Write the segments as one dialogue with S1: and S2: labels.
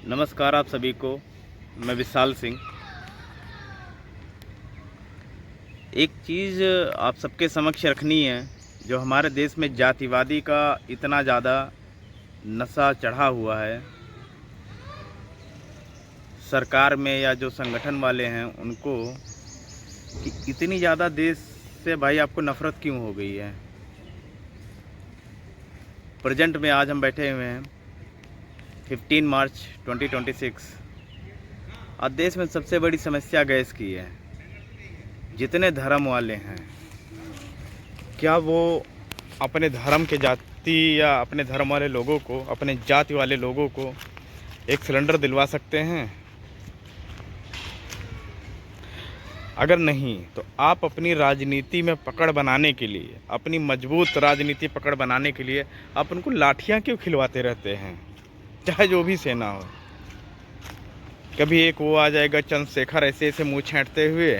S1: नमस्कार आप सभी को। मैं विशाल सिंह। एक चीज़ आप सबके समक्ष रखनी है, जो हमारे देश में जातिवादी का इतना ज़्यादा नशा चढ़ा हुआ है, सरकार में या जो संगठन वाले हैं उनको, कि इतनी ज़्यादा देश से भाई आपको नफ़रत क्यों हो गई है। प्रेजेंट में आज हम बैठे हुए हैं 15 मार्च 2026। आज देश में सबसे बड़ी समस्या गैस की है। जितने धर्म वाले हैं, क्या वो अपने धर्म के जाति या अपने धर्म वाले लोगों को, अपने जाति वाले लोगों को एक सिलेंडर दिलवा सकते हैं? अगर नहीं तो आप अपनी राजनीति में पकड़ बनाने के लिए, अपनी मजबूत राजनीति पकड़ बनाने के लिए आप उनको लाठियां क्यों खिलवाते रहते हैं, चाहे जो भी सेना हो। कभी एक वो आ जाएगा चंद्रशेखर, ऐसे ऐसे मुँह छेंटते हुए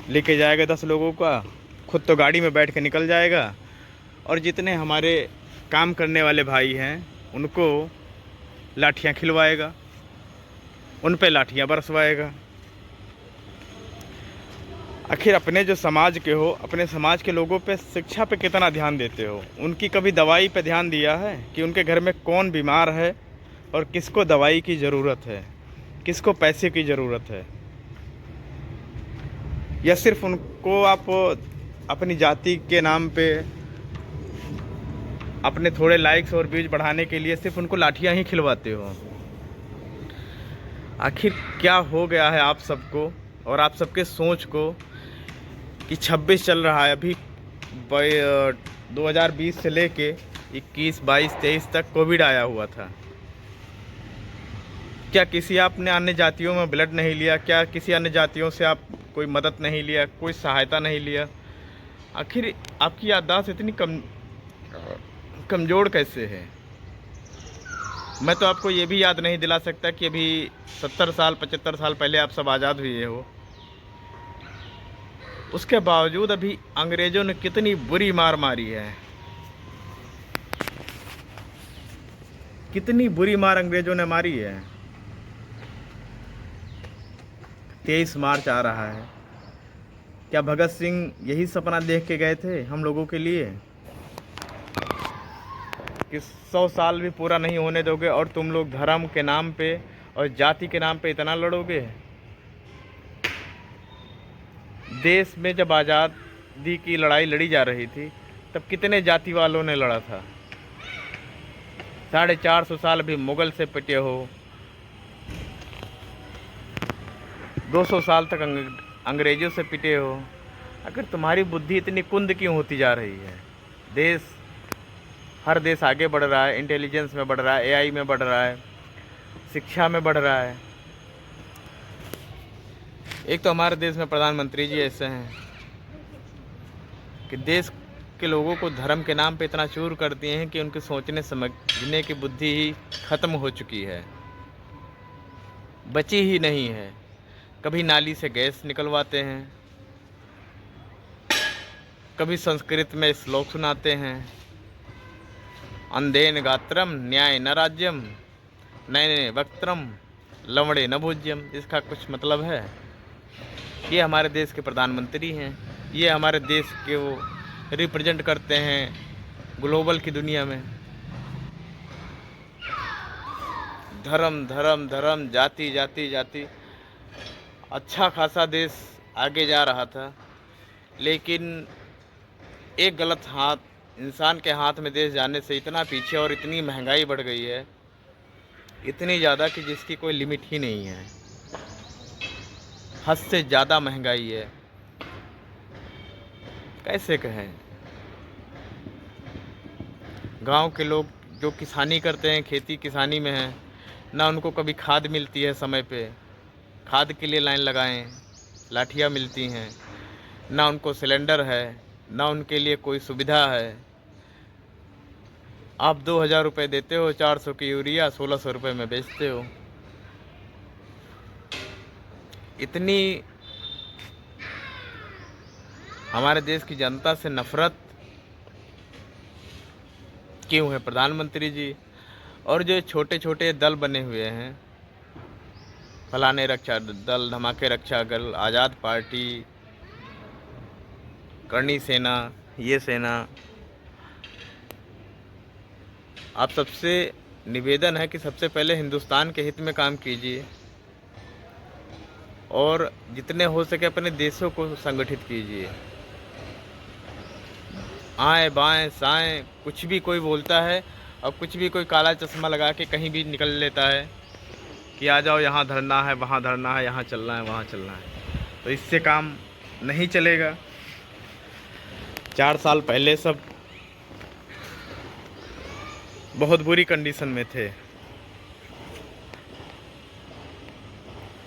S1: लेके जाएगा 10 लोगों का, खुद तो गाड़ी में बैठ के निकल जाएगा, और जितने हमारे काम करने वाले भाई हैं उनको लाठियां खिलवाएगा, उन पे लाठियां बरसवाएगा। आखिर अपने जो समाज के हो, अपने समाज के लोगों पे शिक्षा पे कितना ध्यान देते हो? उनकी कभी दवाई पे ध्यान दिया है कि उनके घर में कौन बीमार है और किसको दवाई की ज़रूरत है, किसको पैसे की ज़रूरत है? या सिर्फ उनको आप अपनी जाति के नाम पे, अपने थोड़े लाइक्स और व्यूज बढ़ाने के लिए सिर्फ उनको लाठियां ही खिलवाते हो? आखिर क्या हो गया है आप सबको और आप सबके सोच को कि 26 चल रहा है, अभी 2020 से लेके 21, 22, 23 तक कोविड आया हुआ था। क्या किसी आपने अन्य जातियों में ब्लड नहीं लिया? क्या किसी अन्य जातियों से आप कोई मदद नहीं लिया, कोई सहायता नहीं लिया? आखिर आपकी याददाश्त इतनी कमज़ोर कैसे है? मैं तो आपको ये भी याद नहीं दिला सकता कि अभी 70 साल 75 साल पहले आप सब आज़ाद हुए हो। उसके बावजूद अभी अंग्रेज़ों ने कितनी बुरी मार मारी है, कितनी बुरी मार अंग्रेज़ों ने मारी है। 23 मार्च आ रहा है, क्या भगत सिंह यही सपना देख के गए थे हम लोगों के लिए कि 100 साल भी पूरा नहीं होने दोगे और तुम लोग धर्म के नाम पे और जाति के नाम पे इतना लड़ोगे? देश में जब आज़ादी की लड़ाई लड़ी जा रही थी तब कितने जाति वालों ने लड़ा था? 450 साल भी मुगल से पिटे हो, 200 साल तक अंग्रेज़ों से पिटे हो। अगर तुम्हारी बुद्धि इतनी कुंद क्यों होती जा रही है? हर देश आगे बढ़ रहा है, इंटेलिजेंस में बढ़ रहा है, एआई में बढ़ रहा है, शिक्षा में बढ़ रहा है। एक तो हमारे देश में प्रधानमंत्री जी ऐसे हैं कि देश के लोगों को धर्म के नाम पे इतना चूर कर दिए हैं कि उनके सोचने समझने की बुद्धि ही ख़त्म हो चुकी है, बची ही नहीं है। कभी नाली से गैस निकलवाते हैं, कभी संस्कृत में श्लोक सुनाते हैं, अंधेन गात्रम न्याय न राज्यम नयने वक्त्रम लवणे न भोज्यम। इसका कुछ मतलब है? ये हमारे देश के प्रधानमंत्री हैं, ये हमारे देश के वो रिप्रेजेंट करते हैं ग्लोबल की दुनिया में। धर्म धर्म धर्म, जाति जाति जाति। अच्छा खासा देश आगे जा रहा था, लेकिन एक गलत हाथ, इंसान के हाथ में देश जाने से इतना पीछे और इतनी महंगाई बढ़ गई है, इतनी ज़्यादा कि जिसकी कोई लिमिट ही नहीं है। हद से ज़्यादा महंगाई है। कैसे कहें? गांव के लोग जो किसानी करते हैं, खेती किसानी में हैं, ना उनको कभी खाद मिलती है समय पे, खाद के लिए लाइन लगाएं, लाठियाँ मिलती हैं, ना उनको सिलेंडर है, ना उनके लिए कोई सुविधा है। आप 2000 रुपये देते हो, 400 की यूरिया 1600 रुपये में बेचते हो। इतनी हमारे देश की जनता से नफरत क्यों है? प्रधानमंत्री जी और जो छोटे छोटे दल बने हुए हैं, फलाने रक्षा दल, धमाके रक्षा दल, आज़ाद पार्टी, करणी सेना, ये सेना, आप सबसे निवेदन है कि सबसे पहले हिंदुस्तान के हित में काम कीजिए और जितने हो सके अपने देशों को संगठित कीजिए। आएँ बाएँ साएँ कुछ भी कोई बोलता है और कुछ भी कोई काला चश्मा लगा के कहीं भी निकल लेता है कि आ जाओ, यहाँ धरना है, वहाँ धरना है, यहाँ चलना है, वहाँ चलना है, तो इससे काम नहीं चलेगा। 4 साल पहले सब बहुत बुरी कंडीशन में थे।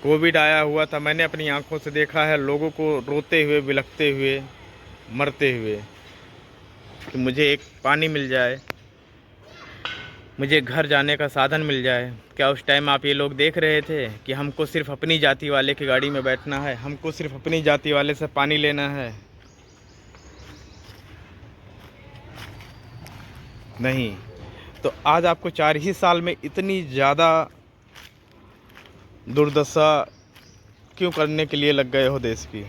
S1: कोविड आया हुआ था, मैंने अपनी आंखों से देखा है लोगों को रोते हुए, बिलखते हुए, मरते हुए कि मुझे एक पानी मिल जाए, मुझे घर जाने का साधन मिल जाए। क्या उस टाइम आप ये लोग देख रहे थे कि हमको सिर्फ अपनी जाति वाले की गाड़ी में बैठना है, हमको सिर्फ अपनी जाति वाले से पानी लेना है? नहीं। तो आज आपको 4 ही साल में इतनी ज़्यादा दुर्दशा क्यों करने के लिए लग गए हो देश की?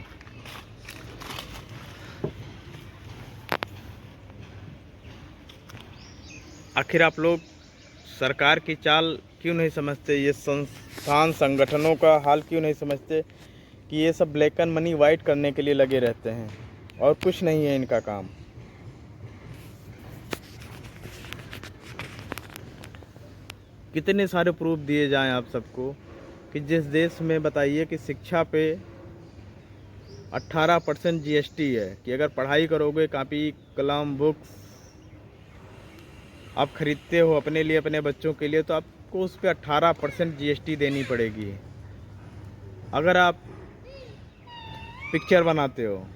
S1: आखिर आप लोग सरकार की चाल क्यों नहीं समझते? ये संस्थान संगठनों का हाल क्यों नहीं समझते कि ये सब ब्लैक एंड मनी वाइट करने के लिए लगे रहते हैं और कुछ नहीं है इनका काम? कितने सारे प्रूफ दिए जाएं आप सबको कि जिस देश में बताइए कि शिक्षा पे 18% GST है, कि अगर पढ़ाई करोगे, कापी कलम बुक्स आप खरीदते हो अपने लिए, अपने बच्चों के लिए, तो आपको उस पर 18% GST देनी पड़ेगी। अगर आप पिक्चर बनाते हो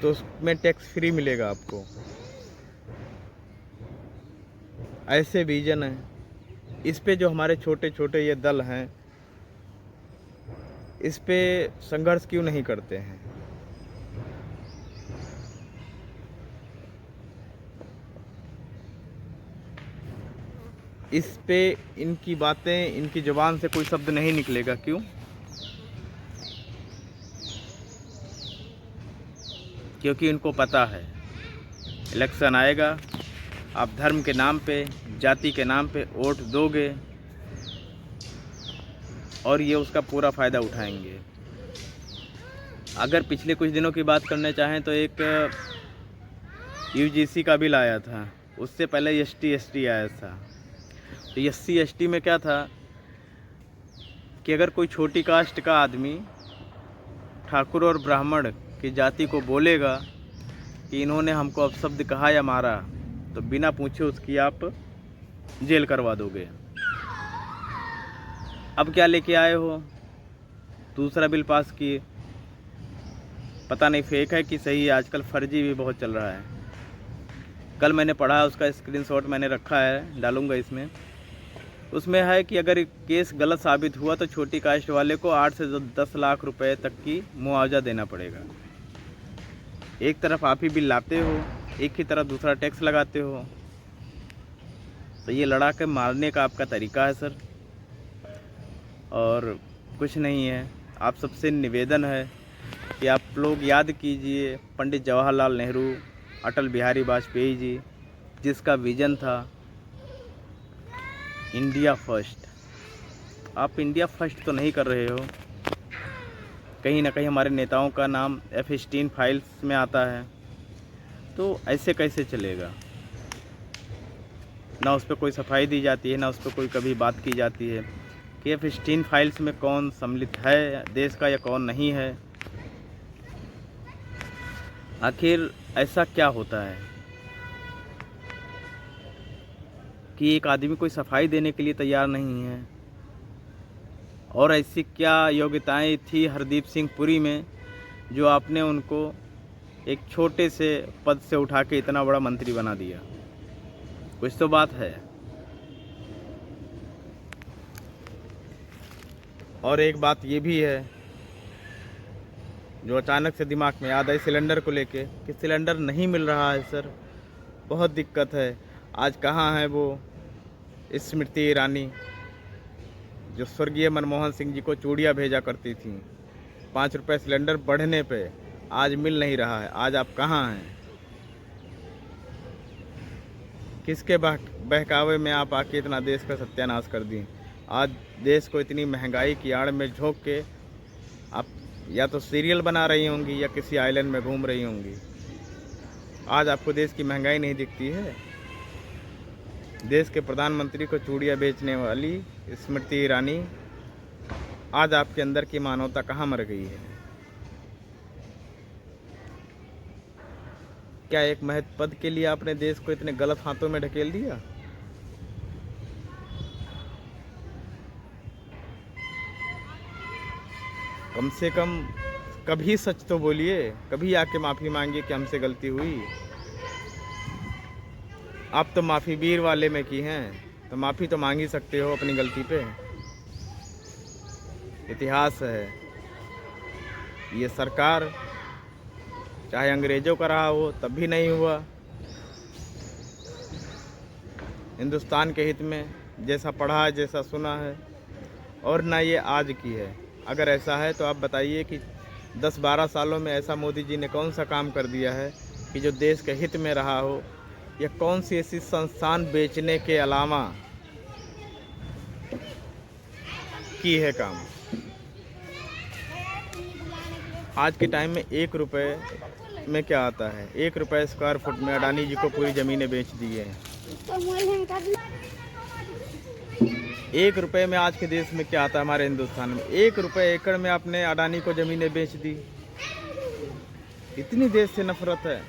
S1: तो उसमें टैक्स फ्री मिलेगा आपको। ऐसे विजन है। इस पे जो हमारे छोटे छोटे ये दल हैं, इस पे संघर्ष क्यों नहीं करते हैं? इस पे इनकी बातें, इनकी ज़ुबान से कोई शब्द नहीं निकलेगा। क्यों? क्योंकि इनको पता है इलेक्शन आएगा, आप धर्म के नाम पे, जाति के नाम पे वोट दोगे और ये उसका पूरा फ़ायदा उठाएंगे। अगर पिछले कुछ दिनों की बात करना चाहें तो एक UGC का बिल आया था, उससे पहले ST ST आया था। तो SC ST में क्या था कि अगर कोई छोटी कास्ट का आदमी ठाकुर और ब्राह्मण की जाति को बोलेगा कि इन्होंने हमको अपशब्द कहा या मारा, तो बिना पूछे उसकी आप जेल करवा दोगे। अब क्या लेके आए हो? दूसरा बिल पास किए। पता नहीं फेक है कि सही है, आजकल फर्जी भी बहुत चल रहा है। कल मैंने पढ़ा, उसका स्क्रीनशॉट मैंने रखा है, डालूंगा इसमें। उसमें है कि अगर केस गलत साबित हुआ तो छोटी कास्ट वाले को 8 से 10 लाख रुपए तक की मुआवजा देना पड़ेगा। एक तरफ आप ही बिल लाते हो, एक ही तरफ दूसरा टैक्स लगाते हो, तो ये लड़ा के मारने का आपका तरीका है सर, और कुछ नहीं है। आप सबसे निवेदन है कि आप लोग याद कीजिए पंडित जवाहरलाल नेहरू, अटल बिहारी वाजपेयी जी, जिसका विज़न था इंडिया फर्स्ट। आप इंडिया फर्स्ट तो नहीं कर रहे हो। कहीं ना कहीं हमारे नेताओं का नाम F-16 फाइल्स में आता है, तो ऐसे कैसे चलेगा? ना उस पर कोई सफाई दी जाती है, ना उस पर कोई कभी बात की जाती है कि F-16 फाइल्स में कौन सम्मिलित है देश का या कौन नहीं है। आखिर ऐसा क्या होता है कि एक आदमी कोई सफाई देने के लिए तैयार नहीं है? और ऐसी क्या योग्यताएं थी हरदीप सिंह पुरी में जो आपने उनको एक छोटे से पद से उठा के इतना बड़ा मंत्री बना दिया? कुछ तो बात है। और एक बात ये भी है जो अचानक से दिमाग में याद आई सिलेंडर को लेके, कि सिलेंडर नहीं मिल रहा है सर, बहुत दिक्कत है। आज कहाँ है वो स्मृति ईरानी, जो स्वर्गीय मनमोहन सिंह जी को चूड़ियाँ भेजा करती थी, 5 रुपये सिलेंडर बढ़ने पे आज मिल नहीं रहा है। आज आप कहाँ हैं? किसके बहकावे में आप आके इतना देश का सत्यानाश कर दी? आज देश को इतनी महंगाई की आड़ में झोंक के आप या तो सीरियल बना रही होंगी या किसी आइलैंड में घूम रही होंगी। आज आपको देश की महंगाई नहीं दिखती है? देश के प्रधानमंत्री को चूड़ियाँ बेचने वाली स्मृति ईरानी, आज आपके अंदर की मानवता कहाँ मर गई है? क्या एक महत्व पद के लिए आपने देश को इतने गलत हाथों में ढकेल दिया? कम से कम कभी सच तो बोलिए, कभी आके माफ़ी मांगिए कि हमसे गलती हुई। आप तो माफ़ी वीर वाले में की हैं, तो माफ़ी तो मांग ही सकते हो अपनी गलती पे। इतिहास है, ये सरकार चाहे अंग्रेज़ों का रहा हो तब भी नहीं हुआ। हिंदुस्तान के हित में जैसा पढ़ा है, जैसा सुना है, और ना ये आज की है। अगर ऐसा है तो आप बताइए कि 10-12 सालों में ऐसा मोदी जी ने कौन सा काम कर दिया है कि जो देश के हित में रहा हो, या कौन सी ऐसी संस्थान बेचने के अलावा की है काम। आज के टाइम में 1 रुपये में क्या आता है? 1 रुपये स्क्वायर फुट में अडानी जी को पूरी ज़मीनें बेच दी हैं। 1 रुपये में आज के देश में क्या आता है? हमारे हिंदुस्तान में 1 रुपये एकड़ में आपने अडानी को ज़मीनें बेच दी। इतनी देश से नफरत है।